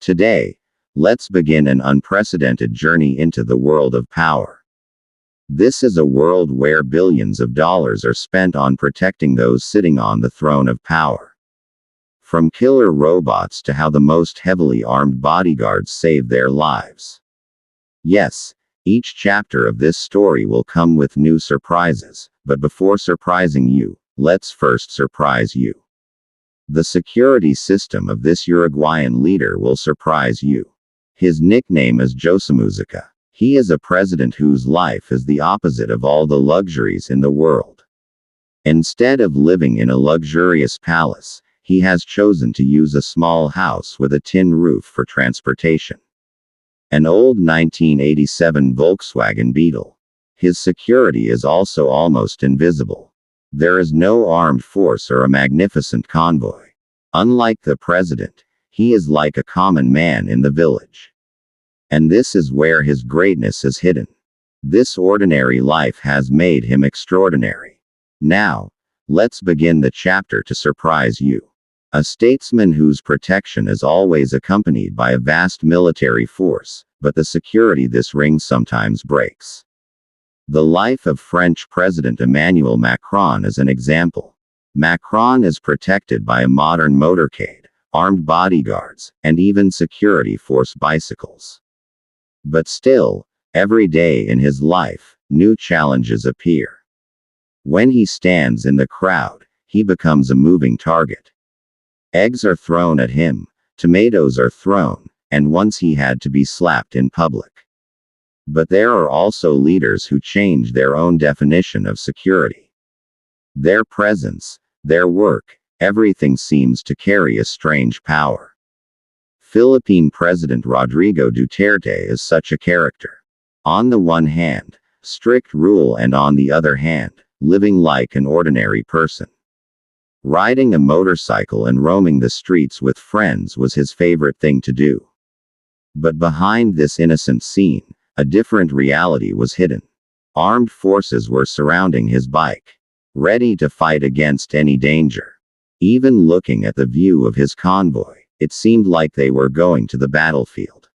Today, let's begin an unprecedented journey into the world of power. This is a world where billions of dollars are spent on protecting those sitting on the throne of power. From killer robots to how the most heavily armed bodyguards save their lives. Yes, each chapter of this story will come with new surprises, but before surprising you, let's first surprise you. The security system of this Uruguayan leader will surprise you. His nickname is Josemuzica. He is a president whose life is the opposite of all the luxuries in the world. Instead of living in a luxurious palace, he has chosen to use a small house with a tin roof for transportation. An old 1987 Volkswagen Beetle. His security is also almost invisible. There is no armed force or a magnificent convoy. Unlike the president, he is like a common man in the village. And this is where his greatness is hidden. This ordinary life has made him extraordinary. Now, let's begin the chapter to surprise you. A statesman whose protection is always accompanied by a vast military force, but the security this ring sometimes breaks. The life of French President Emmanuel Macron is an example. Macron is protected by a modern motorcade, armed bodyguards, and even security force bicycles. But still, every day in his life, new challenges appear. When he stands in the crowd, he becomes a moving target. Eggs are thrown at him, tomatoes are thrown, and once he had to be slapped in public. But there are also leaders who change their own definition of security. Their presence, their work, everything seems to carry a strange power. Philippine President Rodrigo Duterte is such a character. On the one hand, strict rule, and on the other hand, living like an ordinary person. Riding a motorcycle and roaming the streets with friends was his favorite thing to do. But behind this innocent scene, a different reality was hidden. Armed forces were surrounding his bike, ready to fight against any danger. Even looking at the view of his convoy, it seemed like they were going to the battlefield.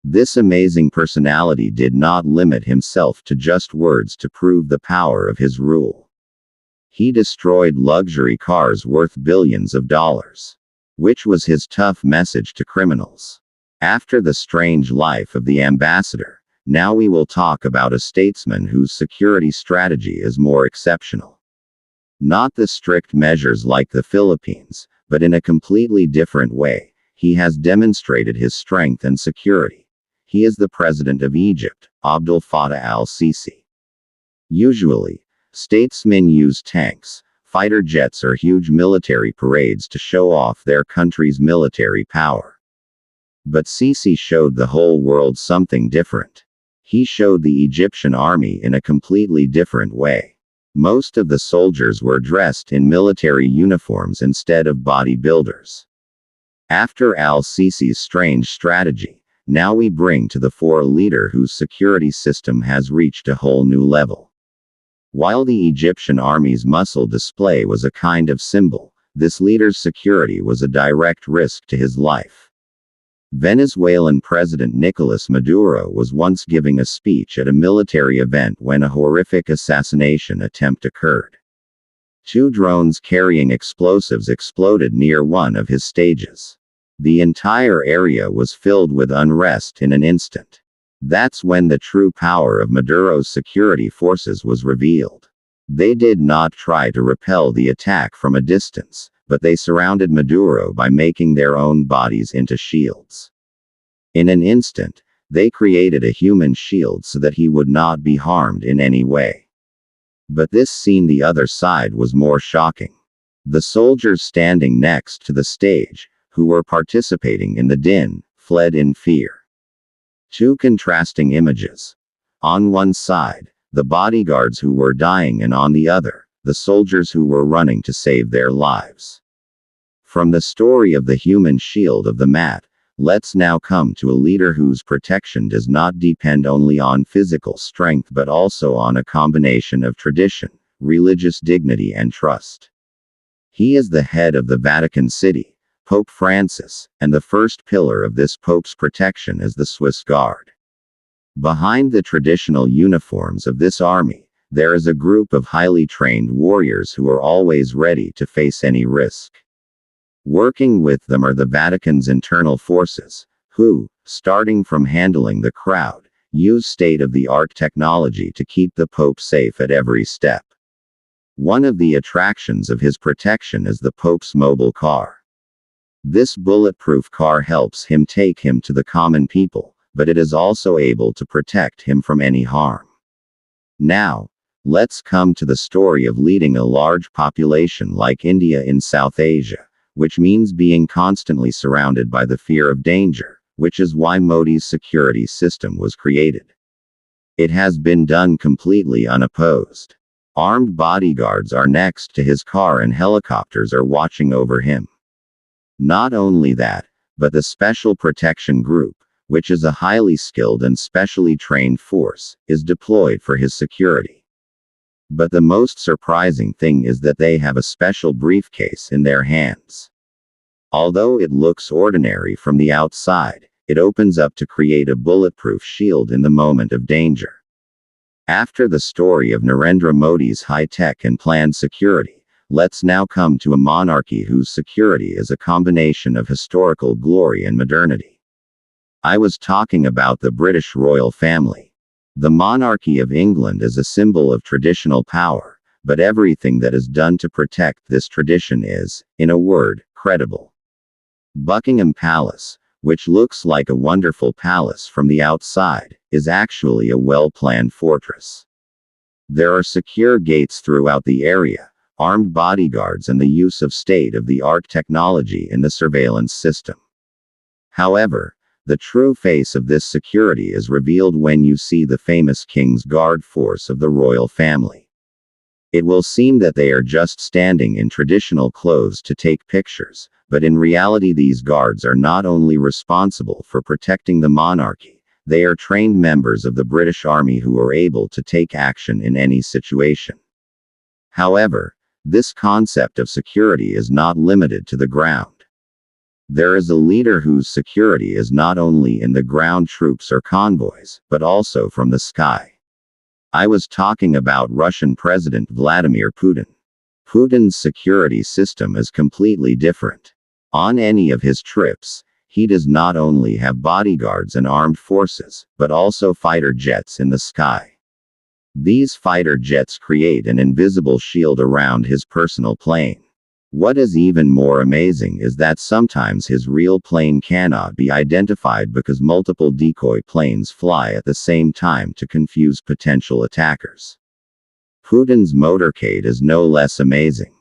This amazing personality did not limit himself to just words to prove the power of his rule. He destroyed luxury cars worth billions of dollars, which was his tough message to criminals. After the strange life of the ambassador, now we will talk about a statesman whose security strategy is more exceptional. Not the strict measures like the Philippines, but in a completely different way, he has demonstrated his strength and security. He is the president of Egypt, Abdel Fattah al-Sisi. Usually, statesmen use tanks, fighter jets, or huge military parades to show off their country's military power. But Sisi showed the whole world something different. He showed the Egyptian army in a completely different way. Most of the soldiers were dressed in military uniforms instead of bodybuilders. After al-Sisi's strange strategy, now we bring to the fore a leader whose security system has reached a whole new level. While the Egyptian army's muscle display was a kind of symbol, this leader's security was a direct risk to his life. Venezuelan President Nicolas Maduro was once giving a speech at a military event when a horrific assassination attempt occurred. 2 drones carrying explosives exploded near one of his stages. The entire area was filled with unrest in an instant. That's when the true power of Maduro's security forces was revealed. They did not try to repel the attack from a distance, but they surrounded Maduro by making their own bodies into shields. In an instant, they created a human shield so that he would not be harmed in any way. But this scene, the other side, was more shocking. The soldiers standing next to the stage, who were participating in the din, fled in fear. 2 contrasting images. On one side, the bodyguards who were dying, and on the other, the soldiers who were running to save their lives. From the story of the human shield of the mat, let's now come to a leader whose protection does not depend only on physical strength but also on a combination of tradition, religious dignity, and trust. He is the head of the Vatican City, Pope Francis, and the first pillar of this Pope's protection is the Swiss Guard. Behind the traditional uniforms of this army, there is a group of highly trained warriors who are always ready to face any risk. Working with them are the Vatican's internal forces, who, starting from handling the crowd, use state-of-the-art technology to keep the Pope safe at every step. One of the attractions of his protection is the Pope's mobile car. This bulletproof car helps him take him to the common people, but it is also able to protect him from any harm. Now, let's come to the story of leading a large population like India in South Asia, which means being constantly surrounded by the fear of danger, which is why Modi's security system was created. It has been done completely unopposed. Armed bodyguards are next to his car and helicopters are watching over him. Not only that, but the Special Protection Group, which is a highly skilled and specially trained force, is deployed for his security. But the most surprising thing is that they have a special briefcase in their hands. Although it looks ordinary from the outside, it opens up to create a bulletproof shield in the moment of danger. After the story of Narendra Modi's high-tech and planned security, let's now come to a monarchy whose security is a combination of historical glory and modernity. I was talking about the British royal family. The monarchy of England is a symbol of traditional power, but everything that is done to protect this tradition is, in a word, credible. Buckingham Palace, which looks like a wonderful palace from the outside, is actually a well-planned fortress. There are secure gates throughout the area, armed bodyguards and the use of state-of-the-art technology in the surveillance system. However, the true face of this security is revealed when you see the famous King's Guard force of the royal family. It will seem that they are just standing in traditional clothes to take pictures, but in reality these guards are not only responsible for protecting the monarchy, they are trained members of the British Army who are able to take action in any situation. However, this concept of security is not limited to the ground. There is a leader whose security is not only in the ground troops or convoys, but also from the sky. I was talking about Russian President Vladimir Putin. Putin's security system is completely different. On any of his trips, he does not only have bodyguards and armed forces, but also fighter jets in the sky. These fighter jets create an invisible shield around his personal plane. What is even more amazing is that sometimes his real plane cannot be identified because multiple decoy planes fly at the same time to confuse potential attackers. Putin's motorcade is no less amazing.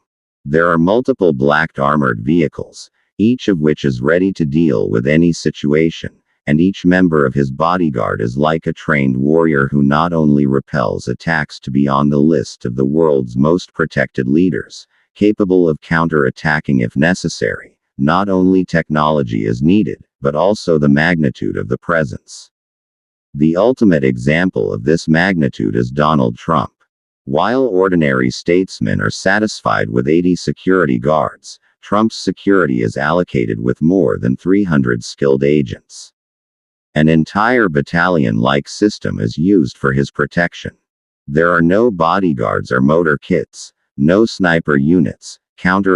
There are multiple black armored vehicles, each of which is ready to deal with any situation, and each member of his bodyguard is like a trained warrior who not only repels attacks to be on the list of the world's most protected leaders, capable of counter-attacking if necessary. Not only technology is needed, but also the magnitude of the presence. The ultimate example of this magnitude is Donald Trump. While ordinary statesmen are satisfied with 80 security guards, Trump's security is allocated with more than 300 skilled agents. An entire battalion-like system is used for his protection. There are no bodyguards or motor kits, no sniper units, counter